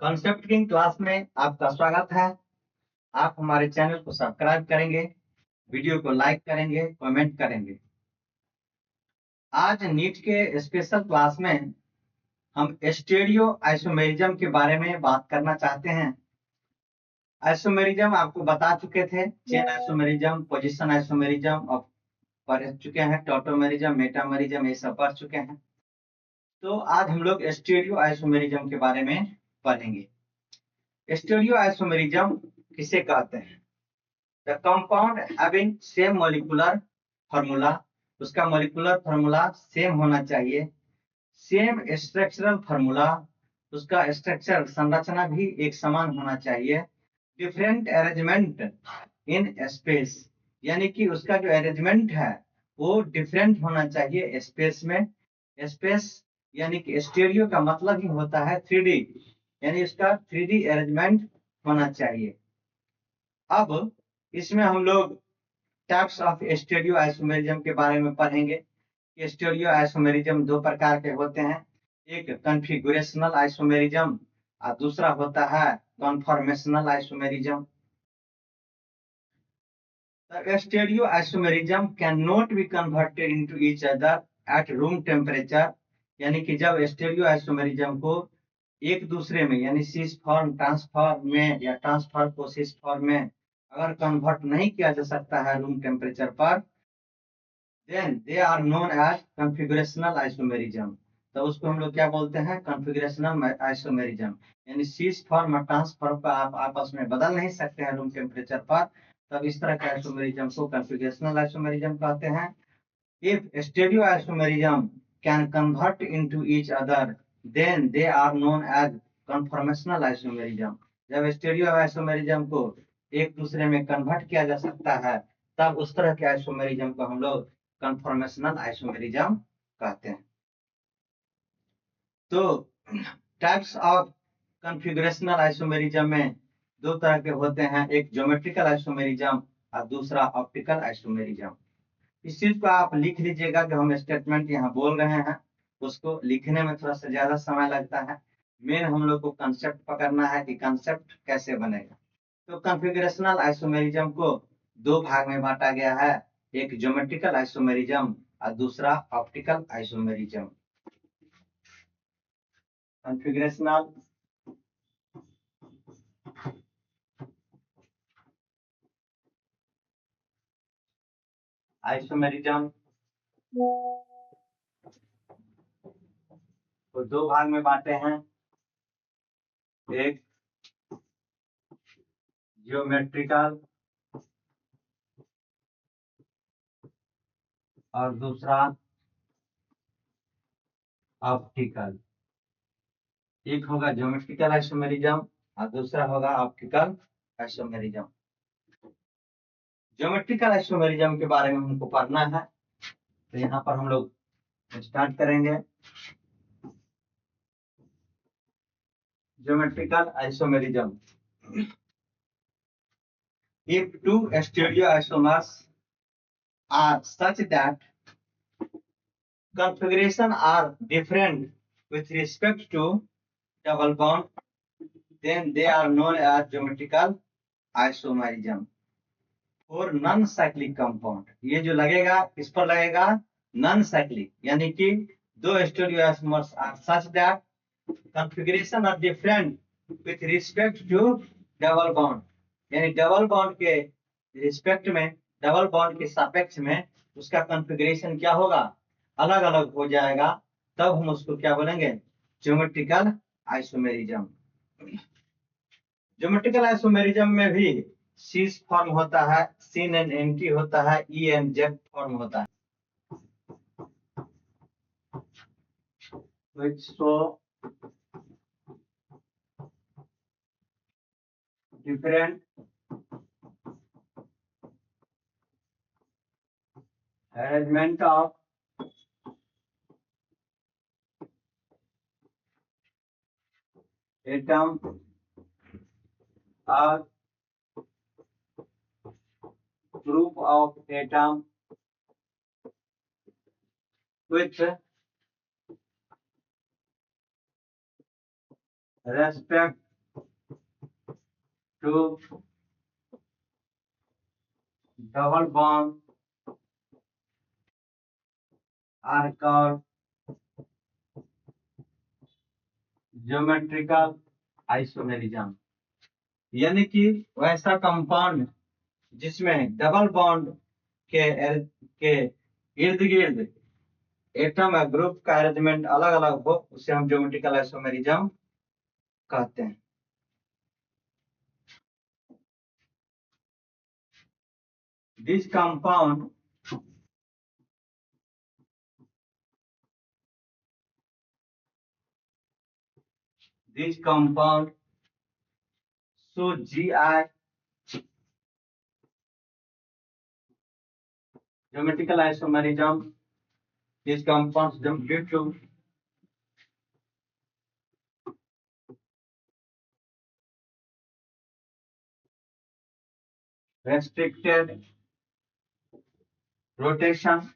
Concept king class में आपका स्वागत है। आप हमारे चैनल को सब्सक्राइब करेंगे, वीडियो को लाइक करेंगे, कमेंट करेंगे। आज नीट के स्पेशल क्लास में हम स्टीरियो आइसोमेरिज्म के बारे में बात करना चाहते हैं। आइसोमेरिज्म आपको बता चुके थे, चेन आइसोमेरिज्म, पोजीशन आइसोमेरिज्म और पढ़ चुके हैं, टॉटोमेरिज्म, मेटामेरिज्म ये सब पढ़ चुके हैं। तो आज हम लोग स्टीरियो आइसोमेरिज्म के बारे में पढ़ेंगे। स्टीरियो आइसोमेरिज्म किसे कहते हैं? The compound having same molecular formula, उसका molecular formula सेम होना चाहिए, सेम स्ट्रक्चरल फार्मूला, उसका स्ट्रक्चर संरचना भी एक समान होना चाहिए, डिफरेंट अरेंजमेंट इन स्पेस, यानी कि उसका जो अरेंजमेंट है वो डिफरेंट होना चाहिए स्पेस में। स्पेस यानी कि स्टीरियो का मतलब ही होता है 3D, यानी उसका 3D अरेंजमेंट होना चाहिए। अब इसमें हम लोग टाइप्स ऑफ स्टीरियो आइसोमेरिज्म के बारे में पढ़ेंगे। स्टीरियो आइसोमेरिज्म दो प्रकार के होते हैं, एक कॉन्फ़िगरेशनल आइसोमेरिज्म और दूसरा होता है conformational isomerism. The stereo isomerism cannot be converted into each other at room temperature, यानी कि जब स्टीरियो आइसोमेरिज्म को एक दूसरे में यानी सिस फॉर्म ट्रांसफॉर्म में या ट्रांसफर को सिस फॉर्म में अगर कन्वर्ट नहीं किया जा सकता है रूम टेम्परेचर पर, then they are known as configurational isomerism. तो उसको हम लोग क्या बोलते हैं? Configurational isomerism. यानी सिस फॉर्म और ट्रांसफॉर्म को आप आपस में बदल नहीं सकते हैं रूम टेम्परेचर पर, तब इस तरह के आइसोमेरिज्म को कॉन्फ़िगरेशनल आइसोमेरिज्म कहते हैं। If stereo isomerism can convert into each other, then they are known as conformational isomerism. जब स्टीरियो आइसोमेरिज्म को एक दूसरे में कन्वर्ट किया जा सकता है, तब उस तरह के आइसोमेरिज्म को हम लोग कन्फॉर्मेशनल आइसोमेरिज्म कहते हैं। तो टाइप्स ऑफ कॉन्फ़िगरेशनल आइसोमेरिज्म में दो तरह के होते हैं, एक ज्योमेट्रिकल आइसोमेरिज्म और दूसरा ऑप्टिकल आइसोमेरिज्म। इस चीज को आप लिख लीजिएगा, जो हम स्टेटमेंट यहाँ बोल रहे हैं उसको लिखने में थोड़ा सा ज्यादा समय लगता है। मेन हम लोग को कंसेप्ट पकड़ना है कि कंसेप्ट कैसे बनेगा। तो कॉन्फ़िगरेशनल आइसोमेरिज्म को दो भाग में बांटा गया है, एक ज्योमेट्रिकल आइसोमेरिज्म और दूसरा ऑप्टिकल आइसोमेरिज्म। कॉन्फ़िगरेशनल आइसोमेरिज्म को दो भाग में बांटे हैं, एक ज्योमेट्रिकल और दूसरा ऑप्टिकल। एक होगा ज्योमेट्रिकल आइसोमेरिज्म और दूसरा होगा ऑप्टिकल आइसोमेरिज्म। ज्योमेट्रिकल आइसोमेरिज्म के बारे में हमको पढ़ना है, तो यहाँ पर हम लोग स्टार्ट करेंगे। Geometrical isomerism, if two stereoisomers are such that configuration are different with respect to double bond, then they are known as geometrical isomerism और नॉन साइक्लिक कंपाउंड। ये जो लगेगा इस पर लगेगा नॉन साइक्लिक, यानी कि दो stereoisomers are such that configuration are different with respect to double bond, यानी डबल बॉन्ड के रिस्पेक्ट में, डबल बॉन्ड के सापेक्ष में उसका कॉन्फ़िगरेशन क्या होगा? अलग अलग हो जाएगा। तब हम उसको क्या बोलेंगे? Geometrical isomerism. ज्योमेट्रिकल आइसोमेरिज्म में भी सिस फॉर्म होता है, सिन एंड एंटी होता है, ई एंड जेड फॉर्म होता है। which show different arrangement of atom or group of atom with respect to double bond are called geometrical isomerism. यानी कि वैसा कंपाउंड जिसमें डबल बॉन्ड के इर्द गिर्द एटम या ग्रुप का अरेंजमेंट अलग अलग हो, उसे हम ज्योमेट्रिकल आइसोमेरिज्म कहते हैं। This compound so GI geometrical isomerism is compounds due to restricted rotation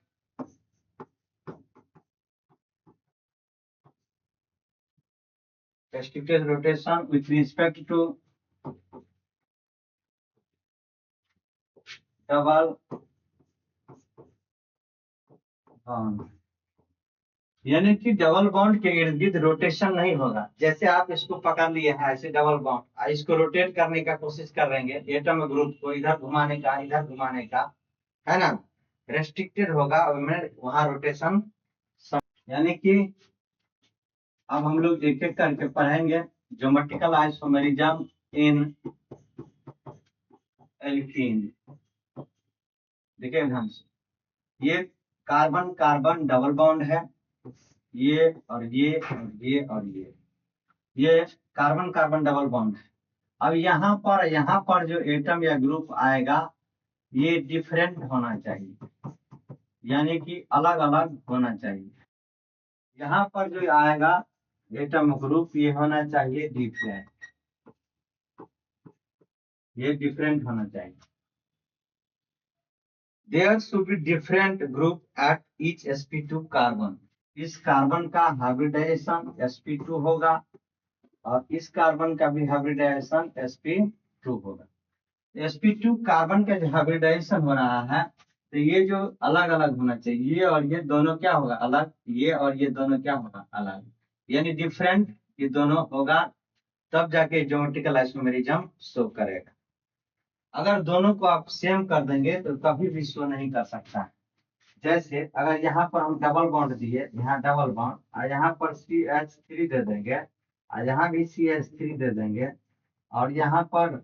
with respect to double bond. यानी कि डबल बॉन्ड के इर्द गिर्द रोटेशन नहीं होगा। जैसे आप इसको पकड़ लिए हैं ऐसे डबल बॉन्ड, इसको रोटेट करने का कोशिश कर रहे हैं एटम ग्रुप को इधर घुमाने का है ना, रेस्ट्रिक्टेड होगा और वहां रोटेशन। यानी कि अब हम लोग एक एक करके पढ़ेंगे ज्योमेट्रिकल आइसोमेरिज्म इन एल्कीन। देखिए ध्यान से, ये कार्बन कार्बन डबल बॉन्ड है, ये और ये और ये और ये कार्बन कार्बन डबल बॉन्ड है। अब यहाँ पर जो एटम या ग्रुप आएगा ये डिफरेंट होना चाहिए, यानी कि अलग अलग होना चाहिए। यहाँ पर जो आएगा एटम ग्रुप ये होना चाहिए डिफरेंट, ये डिफरेंट होना चाहिए। There should be different group at each sp2 carbon. इस कार्बन का हाइब्रिडाइजेशन sp2 होगा और इस कार्बन का भी हाइब्रिडाइजेशन sp2 होगा। sp2 कार्बन का जो हाइब्रिडाइजेशन हो रहा है तो ये जो अलग अलग होना चाहिए, ये और ये दोनों क्या होगा अलग, ये और ये दोनों क्या होगा अलग, यानी डिफरेंट ये दोनों होगा, तब जाके ज्योमेट्रिकल आइसोमेरिज्म शो करेगा। अगर दोनों को आप सेम कर देंगे तो कभी भी शो नहीं कर सकता। जैसे अगर यहाँ पर हम डबल बॉन्ड दिए, यहाँ डबल बॉन्ड और यहाँ पर CH3 दे देंगे और यहाँ भी CH3 दे देंगे और यहाँ पर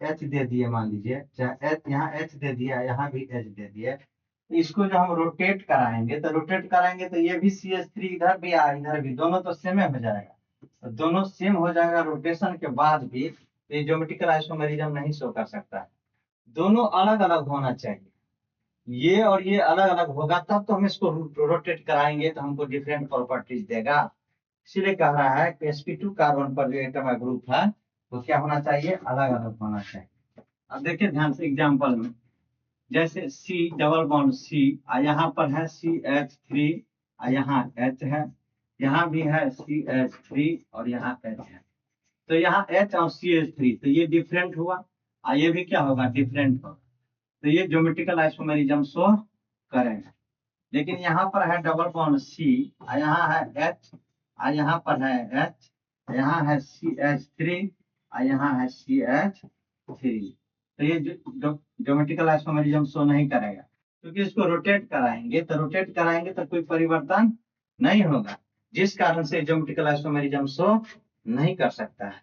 H दे दिए, मान लीजिए चाहे यहाँ H दे दिया, यहाँ भी H दे दिए, तो इसको जो हम रोटेट कराएंगे तो ये भी CH3 इधर भी इधर भी, दोनों तो सेम हो जाएगा। तो दोनों सेम हो जाएगा रोटेशन के बाद भी, ये ज्योमेट्रिकल आइसोमेरिज्म नहीं शो कर सकता है। दोनों अलग अलग होना चाहिए, ये और ये अलग अलग होगा तब तो हम इसको रोटेट कराएंगे तो हमको डिफरेंट प्रॉपर्टीज देगा। इसीलिए कह रहा है कि sp2 कार्बन पर जो एटम ग्रुप है तो क्या होना चाहिए, अलग अलग होना चाहिए। अब देखिए ध्यान से एग्जांपल में, जैसे C डबल बॉन्ड C, यहाँ पर है CH3 यहाँ H है, यहाँ भी है CH3 और यहाँ H है, तो यहाँ H और CH3 तो ये डिफरेंट हुआ और ये भी क्या होगा डिफरेंट होगा, तो ये ज्योमेट्रिकल आइसोमेरिज्म शो करेगा। लेकिन यहाँ पर है डबल बॉन्ड C, यहाँ है H, यहाँ पर है H, यहाँ है CH3 यहाँ है CH3, तो ये ज्योमेट्रिकल आइसोमेरिज्म शो नहीं करेगा, क्योंकि इसको रोटेट कराएंगे तो कोई परिवर्तन नहीं होगा, जिस कारण से ज्योमेट्रिकल आइसोमेरिज्म शो नहीं कर सकता है।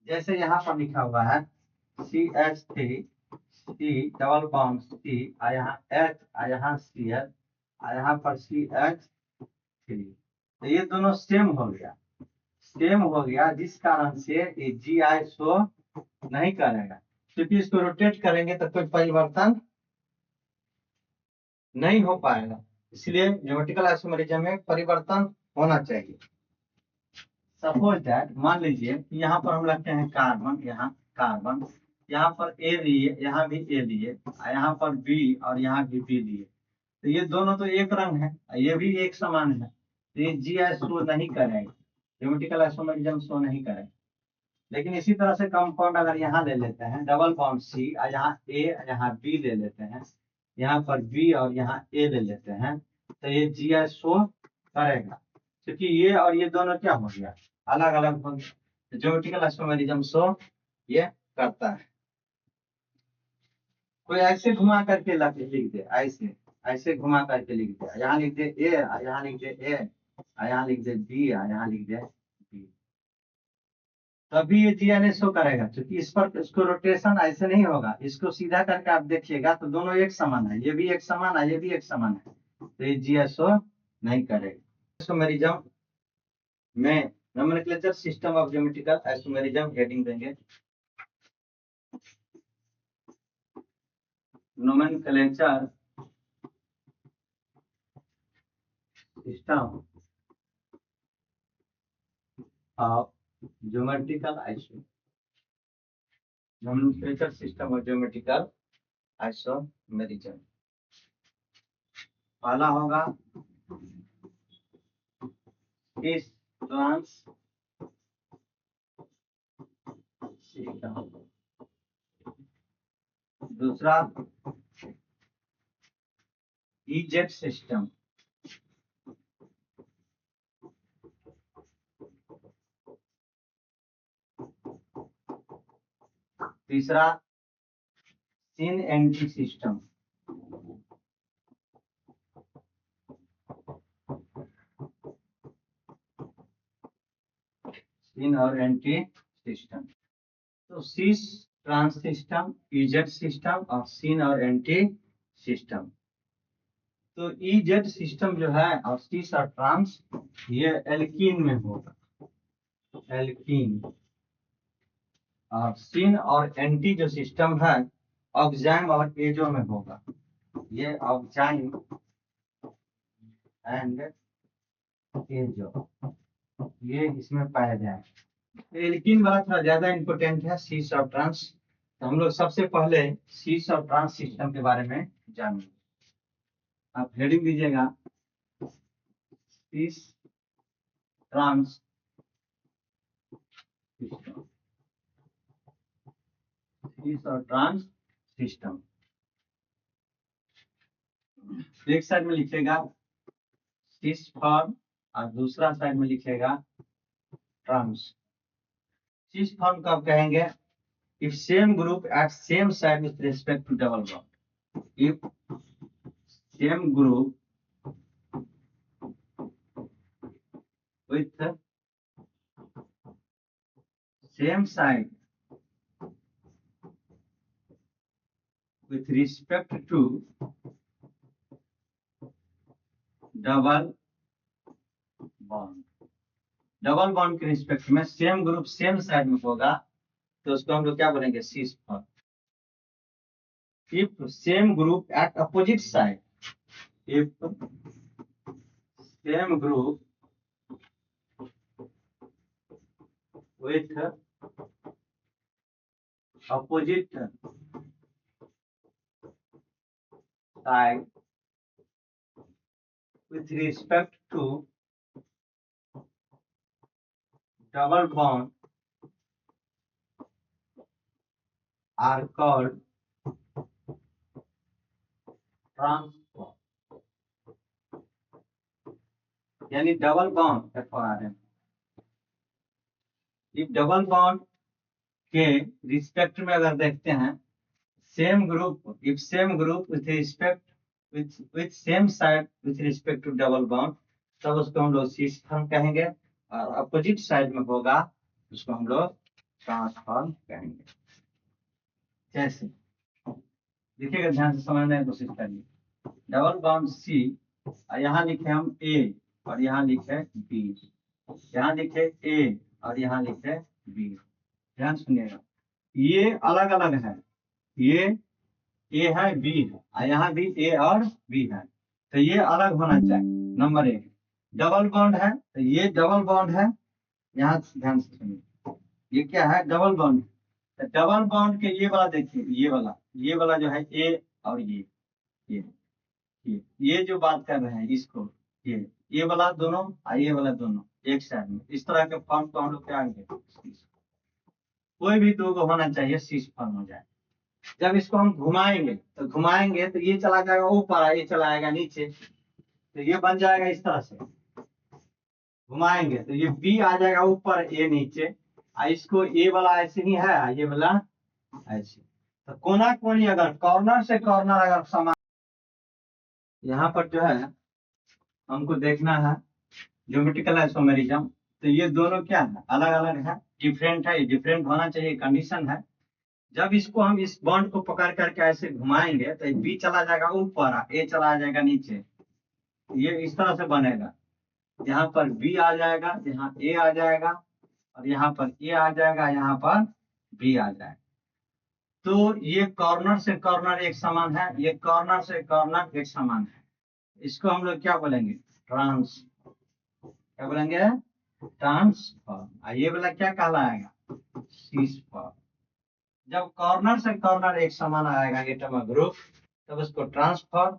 जैसे यहाँ पर लिखा हुआ है CH3 C double bond C यहाँ H यहाँ CH यहाँ पर CH3, तो ये दोनों सेम हो गया, जिस कारण से ये GI शो नहीं करेगा, क्योंकि इसको रोटेट करेंगे तो कोई परिवर्तन नहीं हो पाएगा। इसलिए ज्योमेट्रिकल आइसोमेरिज्म में परिवर्तन होना चाहिए। सपोज दैट, मान लीजिए कि यहाँ पर हम रखते हैं कार्बन, यहाँ पर A लिए, यहाँ भी A लिए, यहाँ पर B और यहाँ भी B लिए, तो ये दोनों तो एक रंग है, ये भी एक समान है, तो ये GI शो नहीं करेगा, ज्योमेट्रिकल आइसोमेरिज्म शो नहीं करेगा। लेकिन इसी तरह से कंपाउंड अगर यहाँ ले लेते हैं डबल बॉन्ड सी और यहाँ ए यहाँ बी ले लेते हैं, यहाँ पर बी और यहाँ ए ले लेते हैं, तो ये जी एस शो करेगा, क्योंकि ये और ये दोनों क्या हो गया, अलग अलग हो गया। ज्योमेट्रिकल आइसोमेरिज्म शो ये करता है। कोई ऐसे घुमा करके लिख दे, ऐसे ऐसे घुमा करके लिख दे, यहाँ लिख दे ए, यहाँ लिख दे ए, यहाँ लिख दे बी, यहाँ लिख दे बी, तभी ये जीएनए शो करेगा, क्योंकि इस पर इसको रोटेशन ऐसे नहीं होगा। इसको सीधा करके आप देखिएगा तो दोनों एक समान है, ये भी एक समान है, ये भी एक समान है, तो ये जीएस शो नहीं करेगा। आइसोमेरिज्म में nomenclature system of geometrical isomerism heading देंगे, nomenclature system of geometrical nomenclature system of geometrical isomerism। पहला होगा इस ट्रांस सिस्टम, दूसरा इजेड सिस्टम, तीसरा सिन एंटी सिस्टम, सिन और एंटी सिस्टम। तो cis trans system, E Z system और सिन और एंटी सिस्टम। तो इजेड सिस्टम जो है और सिस और ट्रांस ये एल्कीन में होगा, एल्कीन। और सिन और एंटी जो सिस्टम है ऑक्साइम और एजो में होगा, ये ऑक्साइम एंड एजो, ये इसमें पाया जाए। एल्कीन वाला थोड़ा ज्यादा इंपोर्टेंट है सिस और ट्रांस, तो हम लोग सबसे पहले सिस और ट्रांस सिस्टम के बारे में जानेंगे। आप हेडिंग दीजिएगा सिस ट्रांस सिस्टम, सिस और ट्रांस सिस्टम। एक साइड में लिखेगा सिस फॉर्म और दूसरा साइड में लिखेगा ट्रांस। सिस फॉर्म कब कहेंगे? If same group at same side with respect to double bond, if same group with same side with respect to double bond, double bond के रिस्पेक्ट में सेम ग्रुप सेम साइड में होगा तो उसको हम लोग क्या बोलेंगे? Cis form. If same group at opposite side, if same group with opposite side with respect to double bond are called trans form. यानी double bond FRM, if double bond के रिस्पेक्ट में अगर देखते हैं same group, if same group with respect with same side with respect to double bond, तब उसको हम लोग सिस फॉर्म कहेंगे, और अपोजिट साइड में होगा उसको हम लोग ट्रांसफॉर्म कहेंगे। जैसे देखिएगा, ध्यान से समझने की कोशिश करिए। डबल बॉन्ड सी, यहाँ लिखे हम ए और यहाँ लिखे बी, यहाँ लिखे ए और यहाँ लिखे बी। ध्यान सुनिएगा, ये अलग अलग है, ये ए है बी है और यहाँ भी ए और बी है, तो ये अलग होना चाहिए। नंबर एक, डबल बॉन्ड है तो ये डबल बॉन्ड है, यहाँ ध्यान से सुनिए, ये क्या है? Double bond. तो डबल बॉन्ड के ये वाला देखिए, ये वाला जो है ए और ये ये जो बात कर रहे हैं इसको, ये वाला दोनों और ये वाला दोनों एक साइड में, इस तरह के फॉर्म को हम लोग क्या कहेंगे? कोई भी दो को होना चाहिए, सीस फॉर्म हो जाए। जब इसको हम घुमाएंगे तो ये चला जाएगा ऊपर, ये चला आएगा नीचे, तो ये बन जाएगा इस तरह से। घुमाएंगे तो ये बी आ जाएगा ऊपर, ए नीचे, इसको ए वाला ऐसे ही है, ये वाला ऐसे। तो कोना कोनी अगर कॉर्नर से कॉर्नर अगर समान, यहाँ पर जो है हमको देखना है ज्योमेट्रिकल आइसोमेरिज्म, तो ये दोनों क्या है, अलग अलग है, डिफरेंट है, ये डिफरेंट होना चाहिए, कंडीशन है। जब इसको हम इस बॉन्ड को पकड़ करके ऐसे घुमाएंगे तो बी चला जाएगा ऊपर, ए चला जाएगा नीचे, ये इस तरह से बनेगा। यहाँ पर बी आ जाएगा, यहाँ ए आ जाएगा, और यहाँ पर ए आ जाएगा, यहाँ पर बी आ जाएगा। तो ये कॉर्नर से कॉर्नर एक समान है, ये कॉर्नर से कॉर्नर एक समान है। इसको हम लोग क्या बोलेंगे, क्या बोलेंगे, ट्रांसफॉर्म। ये वाला क्या कहलाएगा, सीस फॉर्म। जब कॉर्नर से कॉर्नर एक समान आएगा एटम ग्रुप, तब उसको ट्रांसफॉर्म।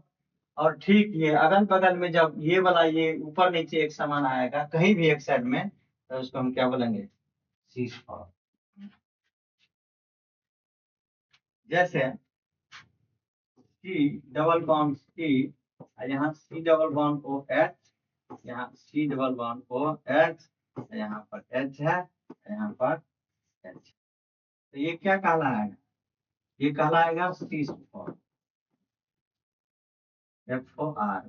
और ठीक ये अगल बगल में जब ये वाला ये ऊपर नीचे एक समान आएगा कहीं भी एक साइड में, तो उसको हम क्या बोलेंगे, सीस फॉर्म। जैसे सी डबल बॉन्ड सी, यहाँ C double bond O H, यहाँ C double bond O H, यहाँ पर एच है, यहाँ पर एच, तो ये क्या कहलाएगा, ये कहलाएगा सीस फॉर्म, FOR।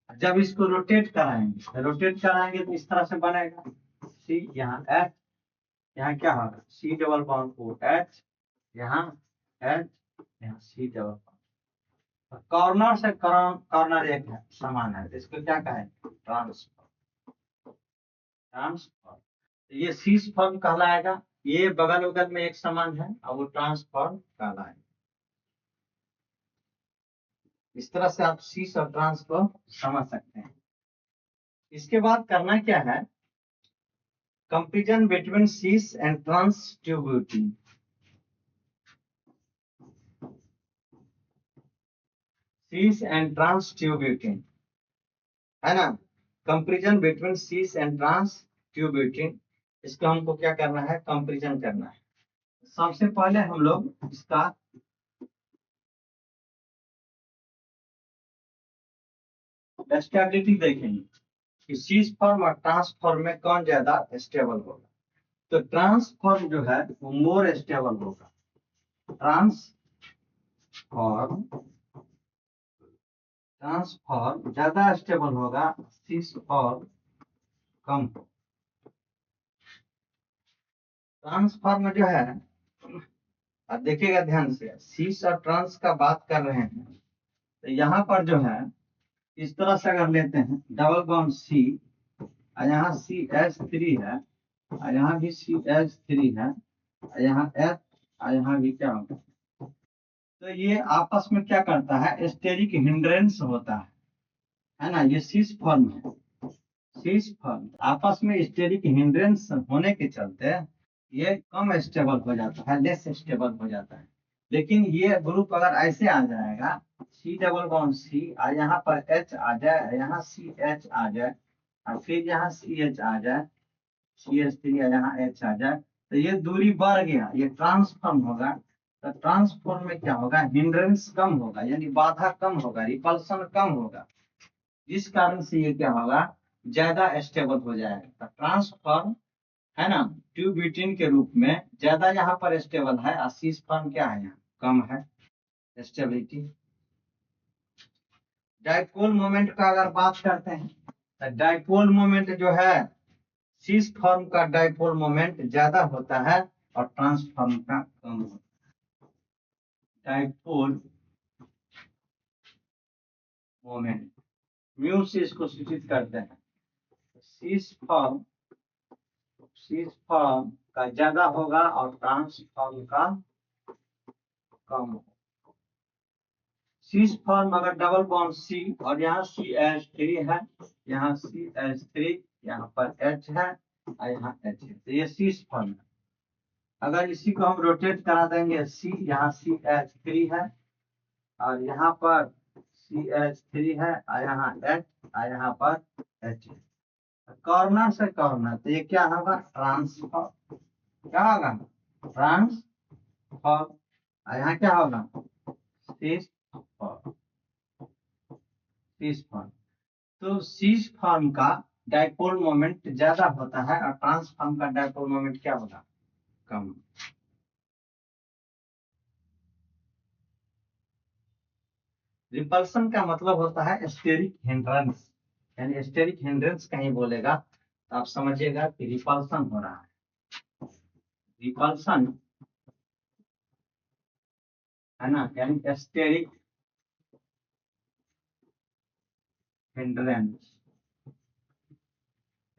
जब इसको रोटेट कराएंगे तो इस तरह से बनेगा, सी यहाँ एच, यहाँ क्या होगा, C double bond O H, यहाँ एच, यहाँ सी डबल बॉन्ड। कॉर्नर से कॉर्नर एक है, समान है, तो इसको क्या कहेंगे, ट्रांसफॉर्म। तो ये सीस फॉर्म कहलाएगा, ये बगल बगल में एक समान है और वो ट्रांसफॉर्म कहलाएगा। इस तरह से आप सीस और ट्रांस को समझ सकते हैं। इसके बाद करना क्या है, comparison between cis and trans stability. Cis and trans stability है ना, comparison between cis and trans stability, इसको हमको क्या करना है, कंपैरिजन करना है। सबसे पहले हम लोग इसका स्टेबिलिटी देखेंगे कि सीस फॉर्म और ट्रांसफॉर्म में कौन ज्यादा स्टेबल होगा। तो ट्रांसफॉर्म जो है वो मोर स्टेबल होगा, ट्रांसफॉर्म ज्यादा स्टेबल होगा, सीस फॉर्म कम होगा। ट्रांसफॉर्म जो है, अब देखिएगा ध्यान से, सीस और ट्रांस का बात कर रहे हैं, तो यहाँ पर जो है इस तरह से अगर लेते हैं डबल बॉन्ड सी, और यहाँ CH3 है, और यहाँ भी CH3 है, और यहाँ H, और यहाँ भी क्या होगा, तो ये आपस में क्या करता है, स्टेरिक हिंड्रेंस होता है ना, ये सीस फॉर्म है। सीस फॉर्म आपस में स्टेरिक हिंड्रेंस होने के चलते ये कम स्टेबल हो जाता है, लेस स्टेबल हो जाता है। लेकिन ये ग्रुप अगर ऐसे आ जाएगा, सी डबल बॉन्ड सी, और यहाँ पर H आ जाए, यहाँ CH आ जाए, और फिर यहाँ CH आ जाए, CH3 यहाँ H आ जाए, तो ये दूरी बढ़ गया, ये ट्रांसफॉर्म होगा। तो ट्रांसफॉर्म में क्या होगा, हिंड्रेंस कम होगा, यानी बाधा कम होगा, रिपल्सन कम होगा, जिस कारण से ये क्या होगा, ज्यादा स्टेबल हो जाएगा। तो ट्रांसफॉर्म है ना, ट्यूबिटिन के रूप में ज्यादा यहाँ पर स्टेबल है, और सीस फॉर्म क्या है, यहाँ कम है स्टेबिलिटी। डाइपोल मोमेंट का अगर बात करते हैं, तो डाइपोल मोमेंट जो है, सीस फॉर्म का डाइपोल मोमेंट ज्यादा होता है और ट्रांसफॉर्म का कम होता है। डाइपोल मोमेंट म्यू से इसको सूचित करते हैं। सीस फॉर्म का ज्यादा होगा और ट्रांसफॉर्म का कम होगा। सीस फॉर्म अगर डबल बॉन्ड सी, और यहाँ CH3 है, यहाँ CH3, यहाँ पर H है, और यहाँ H है, तो ये सीस फॉर्म है। अगर इसी को हम रोटेट करा देंगे, सी यहाँ CH3 है, और यहाँ पर CH3 है, और यहाँ H, और यहाँ पर H है, कॉर्नर से कॉर्नर, तो ये क्या होगा, ट्रांसफॉर्म। क्या होगा, ट्रांसफॉर्म। यहाँ क्या होगा, शीश फॉर्म। शीश फॉर्म, तो शीश फॉर्म का डायपोल मोमेंट ज्यादा होता है और ट्रांसफॉर्म का डायपोल मोमेंट क्या होगा, कम। रिपल्सन का मतलब होता है स्टेरिक हिंड्रेंस, यानी स्टेरिक हिंड्रेंस कहीं बोलेगा तो आप समझिएगा कि रिपल्सन हो रहा है। रिपल्सन है ना, यानी स्टेरिक हिंड्रेंस।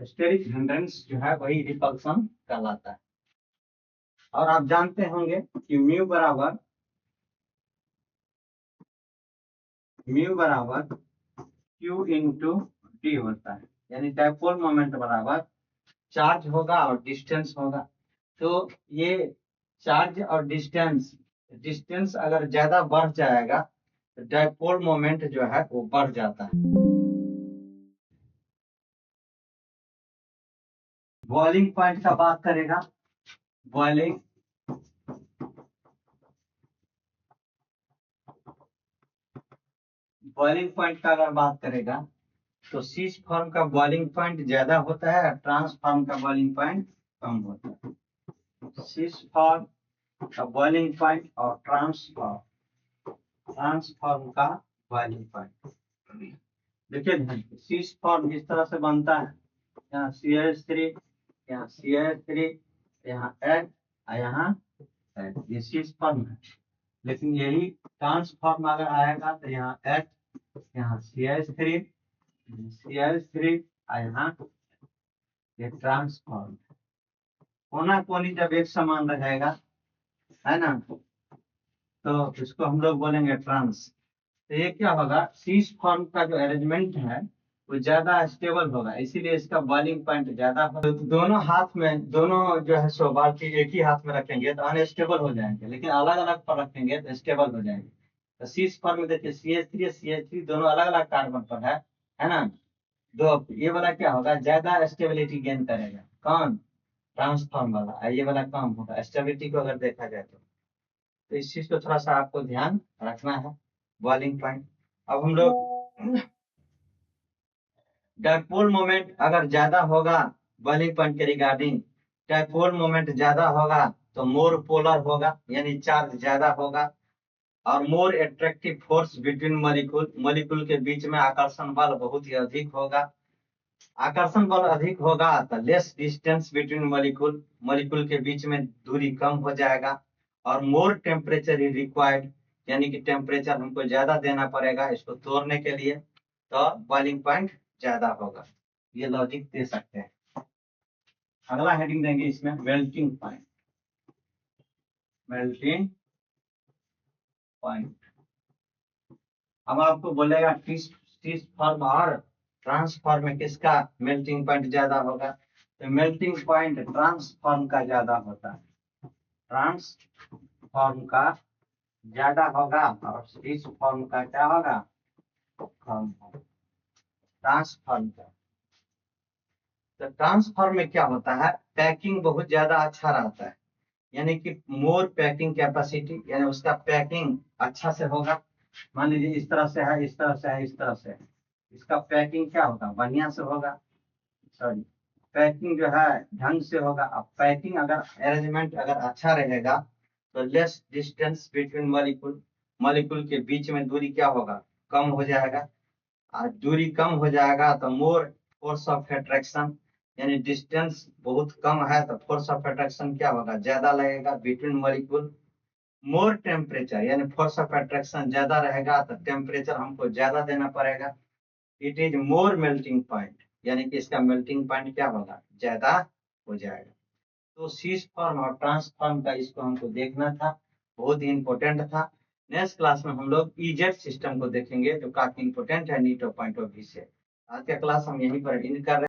स्टेरिक हिंड्रेंस जो है वही रिपल्सन कहलाता है। और आप जानते होंगे कि म्यू बराबर क्यू इंटू डी होता है, यानी डायपोल मोमेंट बराबर चार्ज होगा और डिस्टेंस होगा। तो ये चार्ज और डिस्टेंस अगर ज्यादा बढ़ जाएगा तो डायपोल मोमेंट जो है वो बढ़ जाता है। बॉइलिंग पॉइंट का बात करेगा, बॉइलिंग पॉइंट का अगर बात करेगा तो शीश फॉर्म का बॉइलिंग पॉइंट ज्यादा होता है और ट्रांसफॉर्म का बॉइलिंग पॉइंट कम होता है। शीश फॉर्म का बॉइलिंग पॉइंट और ट्रांसफॉर्म का बॉइलिंग पॉइंट। देखिए शीश फॉर्म इस तरह से बनता है, यहाँ CH3, यहाँ CH3, यहाँ H, यहाँ H, ये शीश फॉर्म है। लेकिन यही ट्रांसफॉर्म अगर आएगा तो यहाँ H, यहाँ CH3, यहाँ ये ट्रांसफॉर्म। कोना कोनी जब एक समान रहेगा है ना, तो इसको हम लोग बोलेंगे ट्रांस। तो ये क्या होगा, शीश फॉर्म का जो अरेंजमेंट है वो ज्यादा स्टेबल होगा, इसीलिए इसका बॉइलिंग पॉइंट ज्यादा होगा। तो दोनों हाथ में, दोनों जो है सो बाल्टी एक ही हाथ में रखेंगे तो अनस्टेबल हो जाएंगे, लेकिन अलग अलग पर रखेंगे तो स्टेबल हो जाएंगे। तो शीश फॉर्म में देखिए CH3 दोनों अलग अलग कार्बन पर है ना। दो ये वाला क्या होगा, ज्यादा स्टेबिलिटी गेन करेगा, कौन, ट्रांसफॉर्म वाला, और ये वाला कम होगा स्टेबिलिटी को अगर देखा जाए तो इस चीज को थोड़ा सा आपको ध्यान रखना है, बॉइलिंग पॉइंट। अब हम लोग डायपोल मोमेंट अगर ज्यादा होगा बॉइलिंग पॉइंट के रिगार्डिंग, डायपोल मोमेंट ज्यादा होगा तो मोर पोलर होगा, यानी चार्ज ज्यादा होगा, और मोर एट्रैक्टिव फोर्स बिटवीन मॉलिक्यूल के बीच में आकर्षण बल बहुत ही अधिक होगा। आकर्षण बल अधिक होगा तो लेस डिस्टेंस बिटवीन मॉलिक्यूल के बीच में दूरी कम हो जाएगा, और मोर टेम्परेचर इज रिक्वायर्ड, यानी कि टेम्परेचर हमको ज्यादा देना पड़ेगा इसको तोड़ने के लिए, तो बॉइलिंग पॉइंट ज्यादा होगा। ये लॉजिक दे सकते हैं। अगला हेडिंग देंगे इसमें मेल्टिंग पॉइंट। मेल्टिंग पॉइंट हम आपको बोलेगा शीश फॉर्म और ट्रांसफॉर्म में किसका मेल्टिंग पॉइंट ज्यादा होगा, तो मेल्टिंग पॉइंट ट्रांसफॉर्म का ज्यादा होता है, ट्रांसफॉर्म का ज्यादा होगा और शीश फॉर्म का क्या होगा, कम होगा। ट्रांसफॉर्म का, तो ट्रांसफॉर्म में क्या होता है, पैकिंग बहुत ज्यादा अच्छा रहता है, यानी कि मोर पैकिंग कैपेसिटी, यानी उसका पैकिंग अच्छा से होगा। मान लीजिए इस तरह से है, इस तरह से है, इस तरह से है, इसका पैकिंग क्या होगा, बढ़िया से होगा, सॉरी पैकिंग जो है ढंग से होगा। अब पैकिंग अगर अरेंजमेंट अगर अच्छा रहेगा तो लेस डिस्टेंस बिटवीन मॉलिक्यूल के बीच में दूरी क्या होगा, कम हो जाएगा, और दूरी कम हो जाएगा तो मोर फोर्स ऑफ अट्रैक्शन, यानी डिस्टेंस बहुत कम है तो फोर्स ऑफ अट्रैक्शन क्या होगा, ज्यादा लगेगा बिटवीन मॉलिक्यूल। मोर टेम्परेचर, यानी फोर्स ऑफ अट्रैक्शन ज्यादा रहेगा तो टेम्परेचर हमको ज्यादा देना पड़ेगा। It is more melting point, यानी कि इसका मेल्टिंग पॉइंट क्या होगा, ज्यादा हो जाएगा। तो शीश फॉर्म और ट्रांसफॉर्म का इसको हमको देखना था, बहुत ही इंपॉर्टेंट था। नेक्स्ट क्लास में हम लोग ईजेट सिस्टम को देखेंगे जो काफी इंपॉर्टेंट है नीटो पॉइंट ऑफ व्यू से। आज का क्लास हम यहीं पर एंड कर रहे हैं।